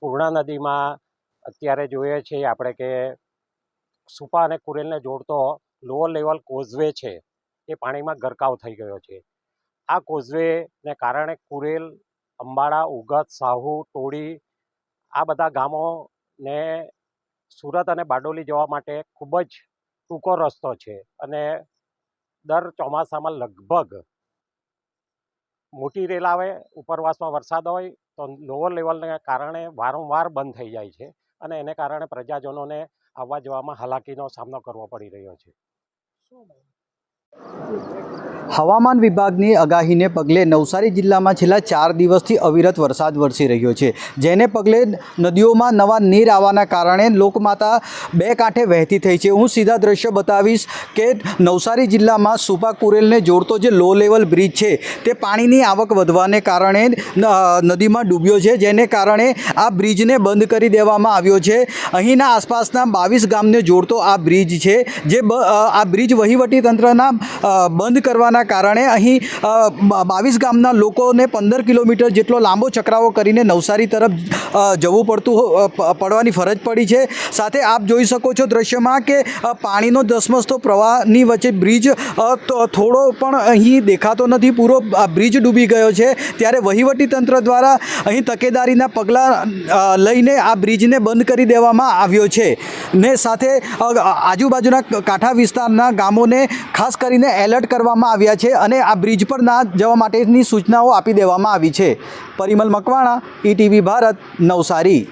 પૂર્ણા નદીમાં અત્યારે જોઈએ છીએ આપણે કે સુપા અને કુરેલને જોડતો લોઅર લેવલ કોઝવે છે એ પાણીમાં ગરકાવ થઈ ગયો છે. આ કોઝવેને કારણે કુરેલ, અંબાડા, ઉગત, સાહુ, ટોળી આ બધા ગામોને સુરત અને બારડોલી જવા માટે ખૂબ જ ટૂંકો રસ્તો છે અને દર ચોમાસામાં લગભગ મોટી રેલ આવે, ઉપરવાસમાં વરસાદ હોય તો લોઅર લેવલને કારણે વારંવાર બંધ થઈ જાય છે અને એને કારણે પ્રજાજનોને આવવા જવામાં હાલાકીનો સામનો કરવો પડી રહ્યો છે. હવામાન વિભાગની આગાહીને પગલે નવસારી જિલ્લામાં છેલ્લા 4 દિવસથી અવિરત વરસાદ વરસી રહ્યો છે, જેને પગલે નદીઓમાં નવા નીર આવવાના કારણે લોકમાતા બે કાંઠે વહેતી થઈ છે. હું સીધા દ્રશ્ય બતાવીશ કે નવસારી જિલ્લામાં સુપા કુરેલને જોડતો જે લો લેવલ બ્રિજ છે તે પાણીની આવક વધવાને કારણે નદીમાં ડૂબ્યો છે, જેને કારણે આ બ્રિજને બંધ કરી દેવામાં આવ્યો છે. અહીંના આસપાસના 22 ગામને જોડતો આ બ્રિજ છે, જે આ બ્રિજ વહીવટી તંત્રના બંધ કરવાના કારણે અહીં 22 ગામના લોકોને 15 કિલોમીટર જેટલો લાંબો ચકરાવો કરીને નવસારી તરફ જવું પડવાની ફરજ પડી છે. સાથે આપ જોઈ શકો છો દ્રશ્યમાં કે પાણીનો ધસમસતો પ્રવાહની વચ્ચે બ્રિજ થોડો પણ અહીં દેખાતો નથી, પૂરો બ્રિજ ડૂબી ગયો છે. ત્યારે વહીવટી તંત્ર દ્વારા અહીં તકેદારીના પગલાં લઈને આ બ્રિજને બંધ કરી દેવામાં આવ્યો છે ને સાથે આજુબાજુના કાંઠા વિસ્તારના ગામોને ખાસ કરીને એલર્ટ કરવામાં આવ્યા છે અને આ બ્રિજ પર ના જવા માટેની સૂચનાઓ આપી દેવામાં આવી છે. પરિમલ મકવાણા, ETV ભારત, નવસારી.